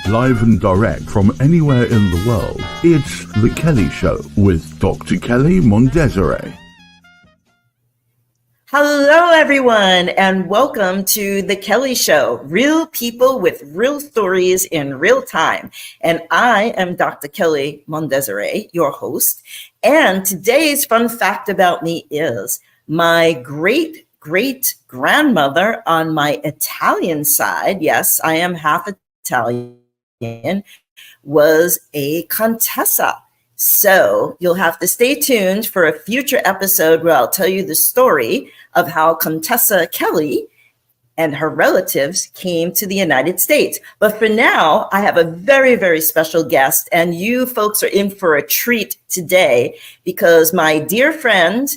live and direct from anywhere in the world. It's The Kelley Show with Dr. Kelley Mondesire. Hello, everyone, and welcome to The Kelley Show, real people with real stories in real time. And I am Dr. Kelley Mondesire, your host. And today's fun fact about me is my great-great-grandmother on my Italian side, yes, I am half Italian, was a contessa. So you'll have to stay tuned for a future episode where I'll tell you the story of how Contessa Kelley and her relatives came to the United States. But for now, I have a very, very special guest, and you folks are in for a treat today because my dear friend,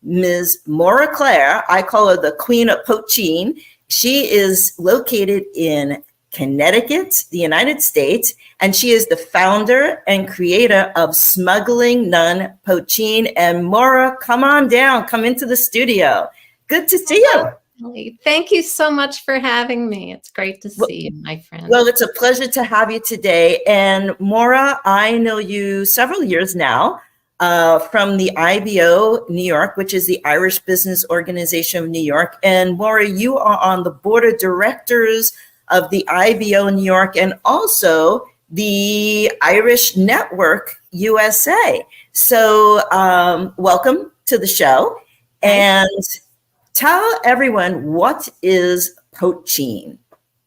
Ms. Maura Clare, I call her the Queen of Poitin. She is located in Connecticut, the United States, and she is the founder and creator of Smuggling Nun Poitin. And Maura, come on down, come into the studio. Good to see you. Thank you so much for having me. It's great to see you, my friend. Well, it's a pleasure to have you today. And Maura, I know you several years now from the IBO New York, which is the Irish Business Organization of New York. And Maura, you are on the board of directors of the IBO New York and also the Irish Network USA. So welcome to the show. And tell everyone, what is poitin?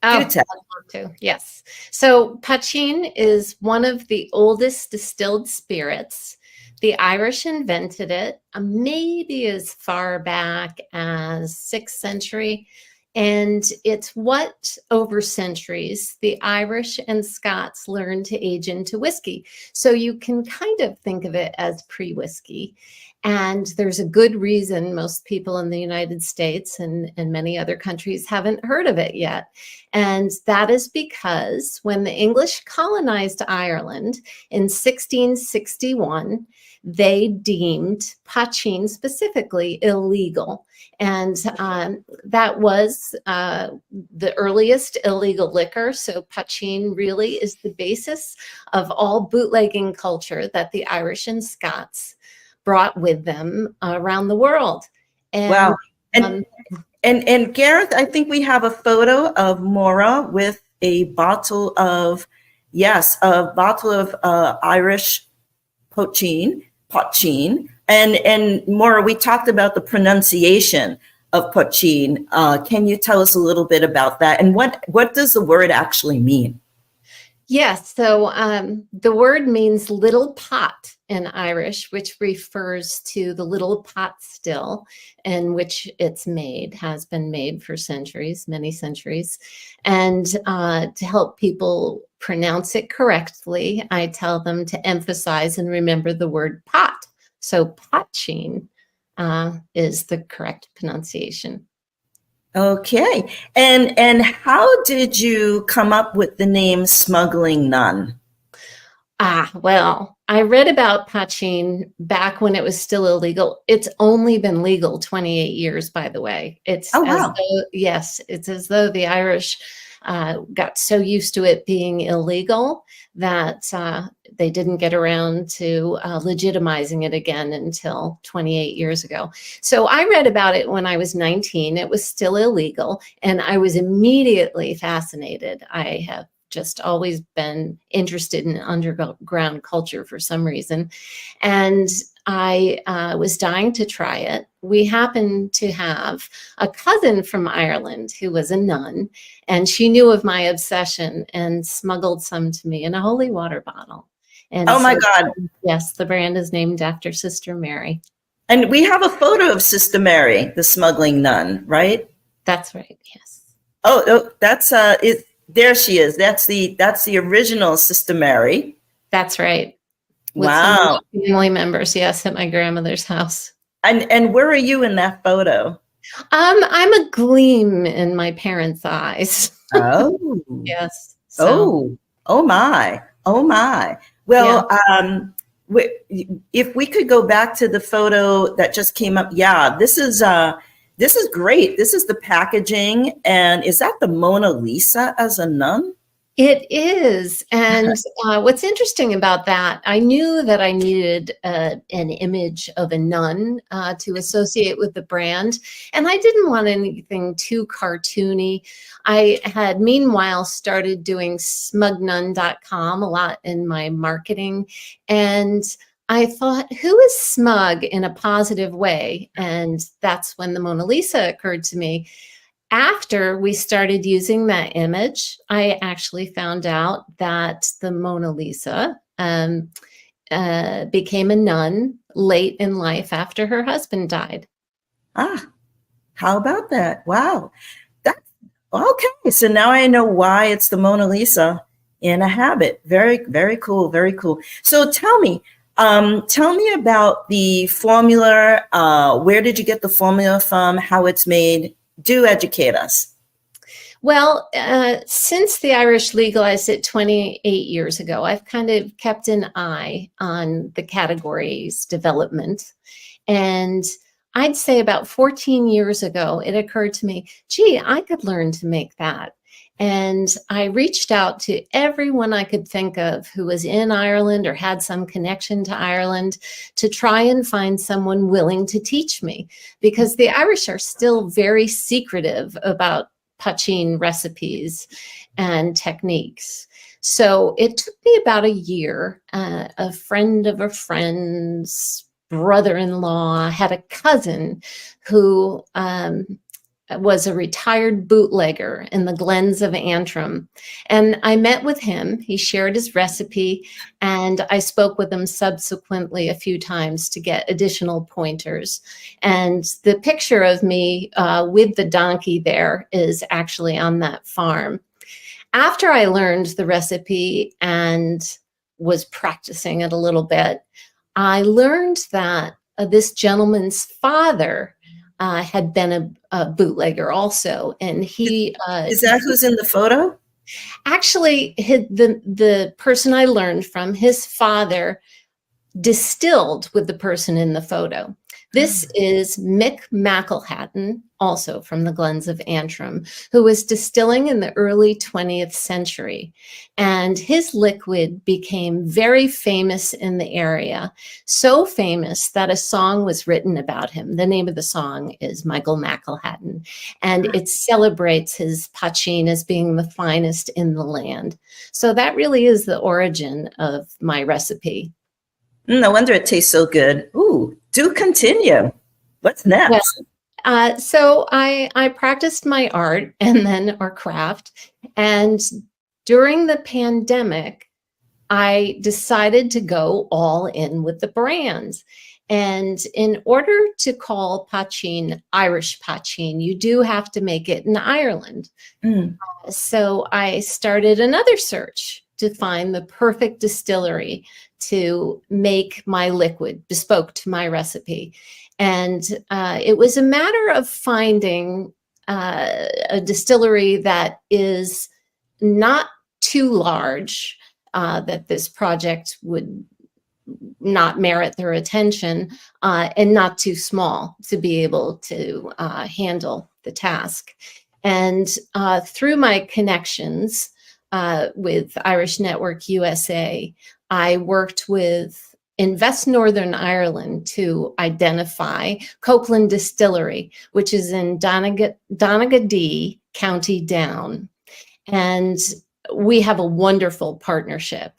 Oh, I'd love to. Yes. So poitin is one of the oldest distilled spirits. The Irish invented it maybe as far back as 6th century. And it's what, over centuries, the Irish and Scots learned to age into whiskey. So you can kind of think of it as pre-whiskey. And there's a good reason most people in the United States and many other countries haven't heard of it yet. And that is because when the English colonized Ireland in 1661, they deemed poitin specifically illegal. And that was the earliest illegal liquor. So poitin really is the basis of all bootlegging culture that the Irish and Scots brought with them around the world. And, wow. And Gareth, I think we have a photo of Maura with a bottle of, Irish poitin. And Maura, we talked about the pronunciation of poitin. Can you tell us a little bit about that? And what does the word actually mean? Yes, so the word means little pot in Irish, which refers to the little pot still in which it's made, has been made for centuries, many centuries. And to help people pronounce it correctly, I tell them to emphasize and remember the word pot. So poitin is the correct pronunciation. Okay. And how did you come up with the name Smuggling Nun? Well, I read about poitin back when it was still illegal. It's only been legal 28 years, by the way. It's it's as though the Irish got so used to it being illegal that they didn't get around to legitimizing it again until 28 years ago. So I read about it when I was 19. It was still illegal, and I was immediately fascinated. I have just always been interested in underground culture for some reason. And I was dying to try it. We happened to have a cousin from Ireland who was a nun, and she knew of my obsession and smuggled some to me in a holy water bottle. And oh my God. Yes, the brand is named after Sister Mary. And we have a photo of Sister Mary, the smuggling nun, right? That's right, yes. Oh, that's there she is. That's the original Sister Mary. That's right. With wow. Some family members, yes, at my grandmother's house. And where are you in that photo? I'm a gleam in my parents' eyes. Oh. Yes. So. Oh my. Well, if we could go back to the photo that just came up. Yeah, this is great. This is the packaging. And is that the Mona Lisa as a nun? It is. And what's interesting about that, I knew that I needed an image of a nun to associate with the brand. And I didn't want anything too cartoony. I had meanwhile started doing smugglingnun.com a lot in my marketing. And I thought, who is smug in a positive way? And that's when the Mona Lisa occurred to me. After we started using that image, I actually found out that the Mona Lisa became a nun late in life after her husband died. Ah, how about that? Wow. That's okay. So now I know why it's the Mona Lisa in a habit. Very, very cool. Very cool. So tell me about the formula. Where did you get the formula from? How it's made? Do educate us. Well, since the Irish legalized it 28 years ago, I've kind of kept an eye on the category's development. And I'd say about 14 years ago, it occurred to me, gee, I could learn to make that. And I reached out to everyone I could think of who was in Ireland or had some connection to Ireland to try and find someone willing to teach me, because the Irish are still very secretive about poitín recipes and techniques. So it took me about a year. A friend of a friend's brother-in-law had a cousin who was a retired bootlegger in the glens of Antrim. And I met with him. He shared his recipe, and I spoke with him subsequently a few times to get additional pointers. And the picture of me with the donkey there is actually on that farm. After I learned the recipe and was practicing it a little bit, I learned that this gentleman's father had been a bootlegger also. And he... Is that who's in the photo? Actually, the person I learned from, his father distilled with the person in the photo. This is Mick McElhatton, also from the glens of Antrim, who was distilling in the early 20th century. And his liquid became very famous in the area, so famous that a song was written about him. The name of the song is Michael McElhatton, and it celebrates his poitín as being the finest in the land. So that really is the origin of my recipe. No wonder it tastes so good. Ooh, do continue. What's next? Well, so I practiced my art and then our craft. And during the pandemic, I decided to go all in with the brands. And in order to call poitín Irish poitín, you do have to make it in Ireland. So I started another search to find the perfect distillery to make my liquid bespoke to my recipe. And it was a matter of finding a distillery that is not too large, that this project would not merit their attention, and not too small to be able to handle the task. And through my connections with Irish Network USA, I worked with Invest Northern Ireland to identify Copeland Distillery, which is in Donaghadee, County Down. And we have a wonderful partnership.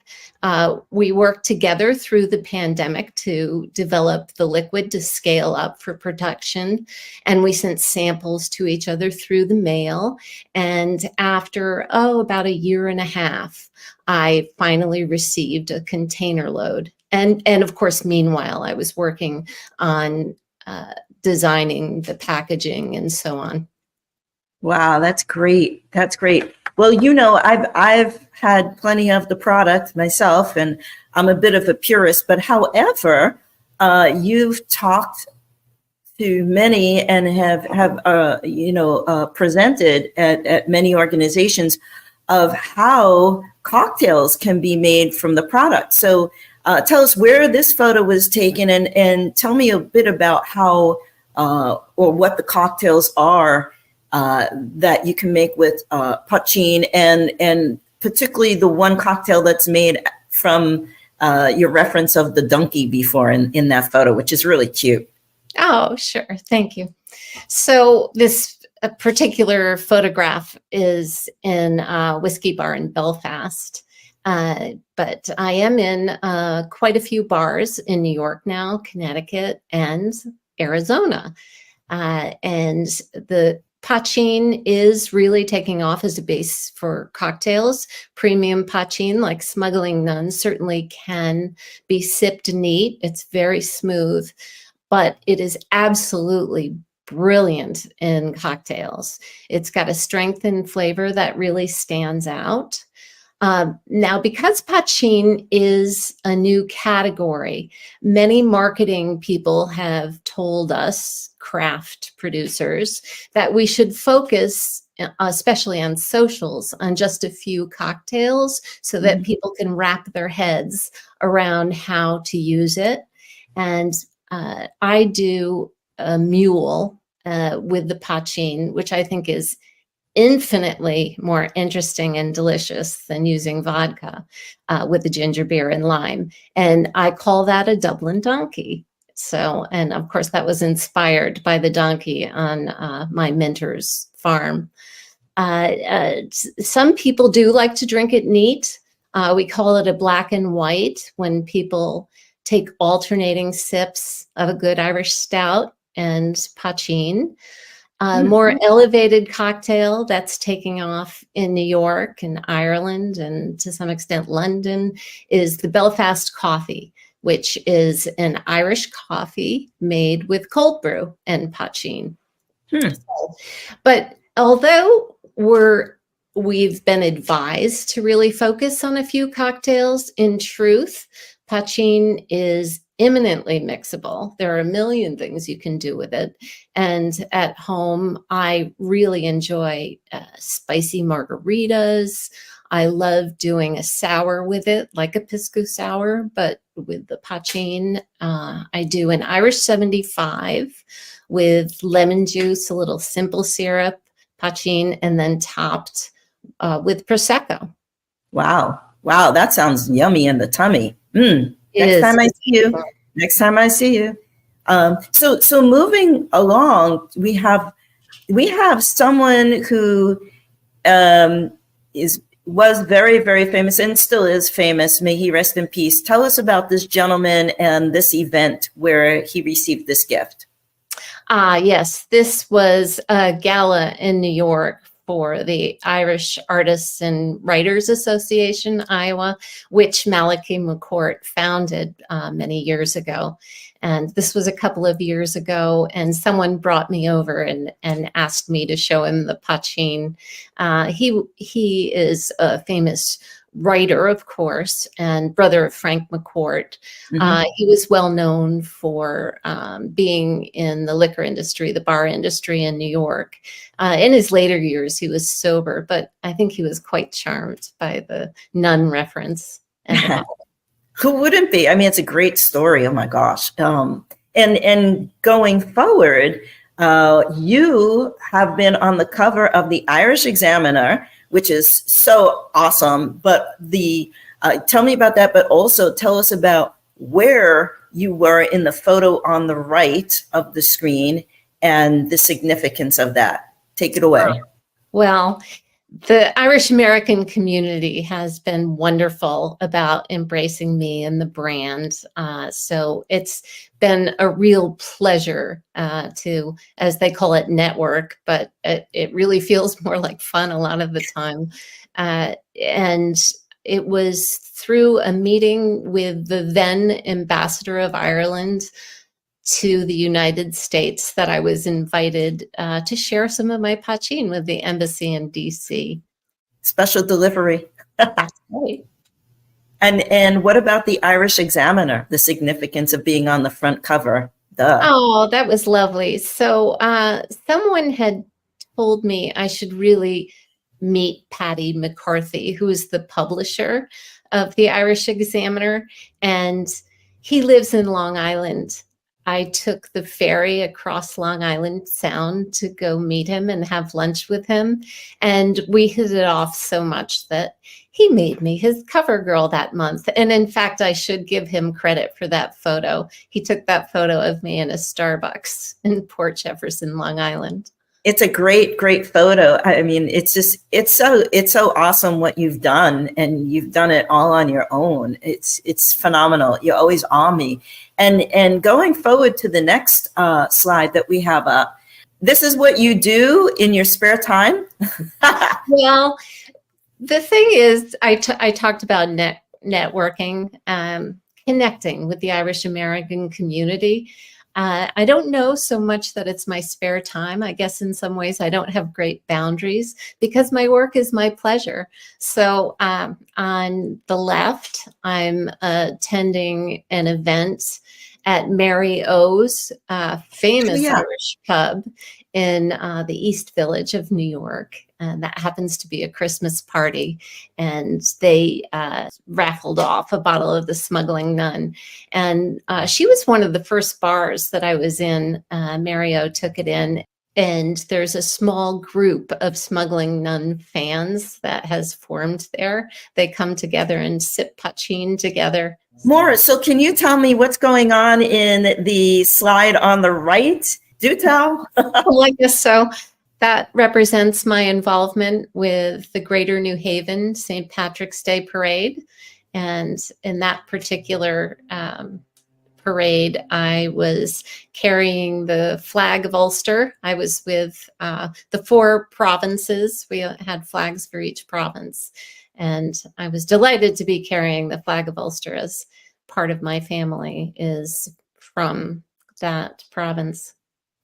We worked together through the pandemic to develop the liquid to scale up for production. And we sent samples to each other through the mail. And after, about a year and a half, I finally received a container load. And of course, meanwhile, I was working on designing the packaging and so on. Wow, that's great. That's great. Well, you know, I've had plenty of the product myself, and I'm a bit of a purist. But however, you've talked to many and have presented at many organizations of how cocktails can be made from the product. So tell us where this photo was taken, and tell me a bit about how or what the cocktails are that you can make with poitín, and particularly the one cocktail that's made from your reference of the donkey before in that photo, which is really cute. Oh, sure. Thank you. So this particular photograph is in a whiskey bar in Belfast. But I am in quite a few bars in New York now, Connecticut, and Arizona. And the Poitin is really taking off as a base for cocktails. Premium Poitin, like Smuggling Nun, certainly can be sipped neat. It's very smooth, but it is absolutely brilliant in cocktails. It's got a strength and flavor that really stands out. Now, because Poitin is a new category, many marketing people have told us, craft producers, that we should focus, especially on socials, on just a few cocktails so that people can wrap their heads around how to use it. And I do a mule with the Poitin, which I think is infinitely more interesting and delicious than using vodka with the ginger beer and lime. And I call that a Dublin donkey. So, and of course that was inspired by the donkey on my mentor's farm. Some people do like to drink it neat. We call it a black and white when people take alternating sips of a good Irish stout and Poitin. More elevated cocktail that's taking off in New York and Ireland and to some extent London is the Belfast coffee, which is an Irish coffee made with cold brew and Poitin. But although we've been advised to really focus on a few cocktails, in truth, Poitin is imminently mixable. There are a million things you can do with it. And at home, I really enjoy spicy margaritas. I love doing a sour with it, like a pisco sour, but with the Poitin. I do an Irish 75 with lemon juice, a little simple syrup, Poitin, and then topped with Prosecco. Wow. Wow. That sounds yummy in the tummy. Next time I see you. So moving along, we have someone who was very, very famous and still is famous. May he rest in peace. Tell us about this gentleman and this event where he received this gift. Yes, this was a gala in New York for the Irish Artists and Writers Association, Iowa, which Malachi McCourt founded many years ago. And this was a couple of years ago, and someone brought me over and asked me to show him the Poitin. He is a famous writer, of course, and brother of Frank McCourt. He was well known for being in the liquor industry, the bar industry in New York. In his later years, he was sober, but I think he was quite charmed by the nun reference. Who wouldn't be? I mean, it's a great story. Oh my gosh. And going forward, you have been on the cover of the Irish Examiner, which is so awesome. But tell me about that, but also tell us about where you were in the photo on the right of the screen and the significance of that. Take it away. Well, the Irish American community has been wonderful about embracing me and the brand. So it's been a real pleasure to, as they call it, network, but it really feels more like fun a lot of the time. And it was through a meeting with the then ambassador of Ireland to the United States that I was invited to share some of my Poitin with the embassy in DC. Special delivery. That's right. And what about the Irish Examiner, the significance of being on the front cover? Duh. Oh, that was lovely. So someone had told me I should really meet Paddy McCarthy, who is the publisher of the Irish Examiner, and he lives in Long Island. I took the ferry across Long Island Sound to go meet him and have lunch with him. And we hit it off so much that he made me his cover girl that month. And in fact, I should give him credit for that photo. He took that photo of me in a Starbucks in Port Jefferson, Long Island. It's a great photo. I mean, it's so awesome what you've done, and you've done it all on your own. It's phenomenal. You always awe me. And going forward to the next slide that we have up, this is what you do in your spare time. Well, the thing is, I talked about networking, connecting with the Irish American community. I don't know so much that it's my spare time. I guess in some ways I don't have great boundaries because my work is my pleasure. So on the left, I'm attending an event at Mary O's famous Irish pub in the East Village of New York. And that happens to be a Christmas party. And they raffled off a bottle of the Smuggling Nun. And she was one of the first bars that I was in. Mary O took it in. And there's a small group of Smuggling Nun fans that has formed there. They come together and sip poitin together. Maura, so can you tell me what's going on in the slide on the right? Do tell. Well, I guess so. That represents my involvement with the Greater New Haven St. Patrick's Day Parade. And in that particular parade, I was carrying the flag of Ulster. I was with the 4 provinces. We had flags for each province. And I was delighted to be carrying the flag of Ulster, as part of my family is from that province.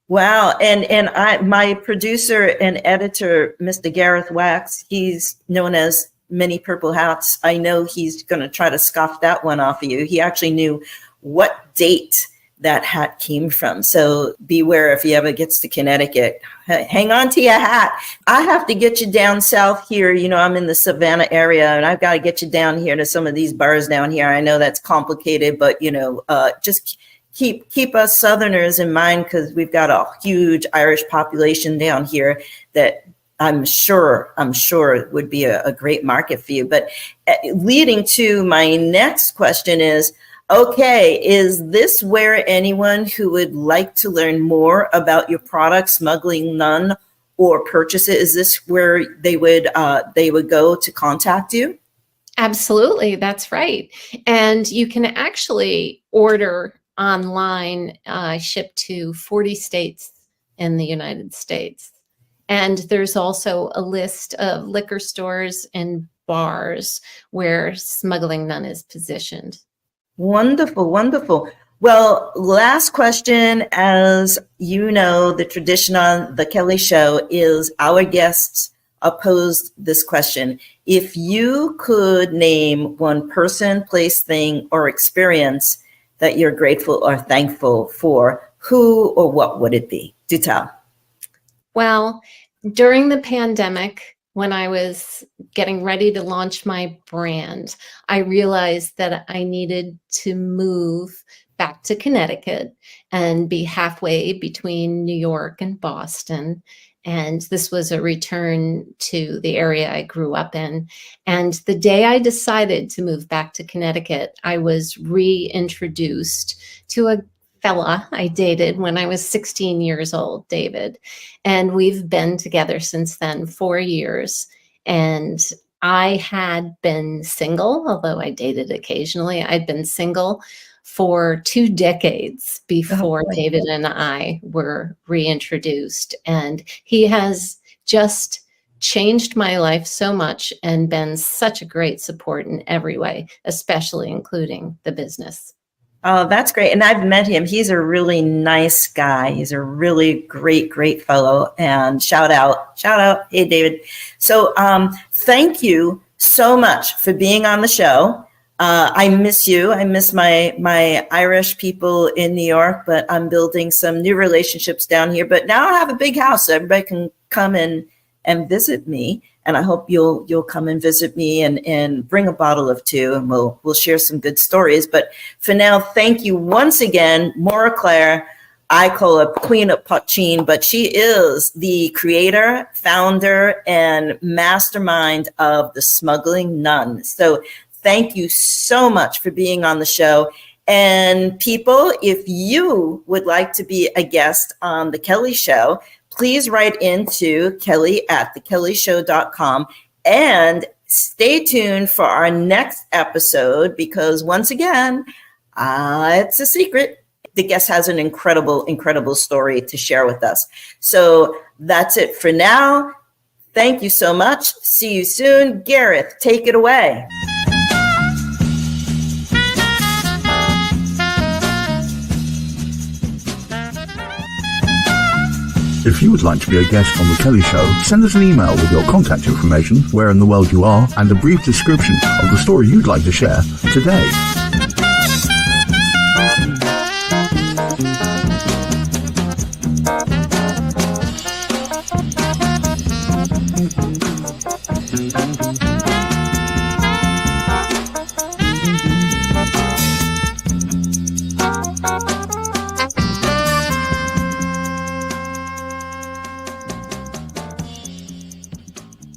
Wow. And my producer and editor, Mr. Gareth Wax, he's known as Many Purple Hats. I know he's going to try to scoff that one off of you. He actually knew what date that hat came from. So beware if he ever gets to Connecticut. Hang on to your hat. I have to get you down south here. You know, I'm in the Savannah area, and I've got to get you down here to some of these bars down here. I know that's complicated, but, you know, just keep us Southerners in mind, because we've got a huge Irish population down here that I'm sure would be a great market for you. But leading to my next question is, okay, is this where anyone who would like to learn more about your product, Smuggling Nun, or purchase it, is this where they would go to contact you? Absolutely, that's right. And you can actually order online, ship to 40 states in the United States. And there's also a list of liquor stores and bars where Smuggling Nun is positioned. Wonderful, wonderful. Well, last question. As you know, the tradition on the Kelley Show is our guests posed this question. If you could name one person, place, thing, or experience that you're grateful or thankful for, who or what would it be? Do tell. Well, during the pandemic, when I was getting ready to launch my brand, I realized that I needed to move back to Connecticut and be halfway between New York and Boston. And this was a return to the area I grew up in. And the day I decided to move back to Connecticut, I was reintroduced to a fella I dated when I was 16 years old, David. And we've been together since then, 4 years. And I had been single, although I dated occasionally. I'd been single for 2 decades before David and I were reintroduced. And he has just changed my life so much and been such a great support in every way, especially including the business. Oh, that's great. And I've met him. He's a really nice guy. He's a really great fellow. And shout out. Hey, David. So thank you so much for being on the show. I miss you. I miss my Irish people in New York, but I'm building some new relationships down here. But now I have a big house, so everybody can come and and visit me. And I hope you'll come and visit me and bring a bottle of two, and we'll share some good stories. But for now, thank you once again, Maura Clare. I call her Queen of Poitin, but she is the creator, founder, and mastermind of the Smuggling Nun. So thank you so much for being on the show. And people, if you would like to be a guest on The Kelley Show, please write into Kelley@thekellyshow.com and stay tuned for our next episode, because once again, it's a secret. The guest has an incredible story to share with us. So that's it for now. Thank you so much. See you soon. Gareth, take it away. If you would like to be a guest on The Kelley Show, send us an email with your contact information, where in the world you are, and a brief description of the story you'd like to share today.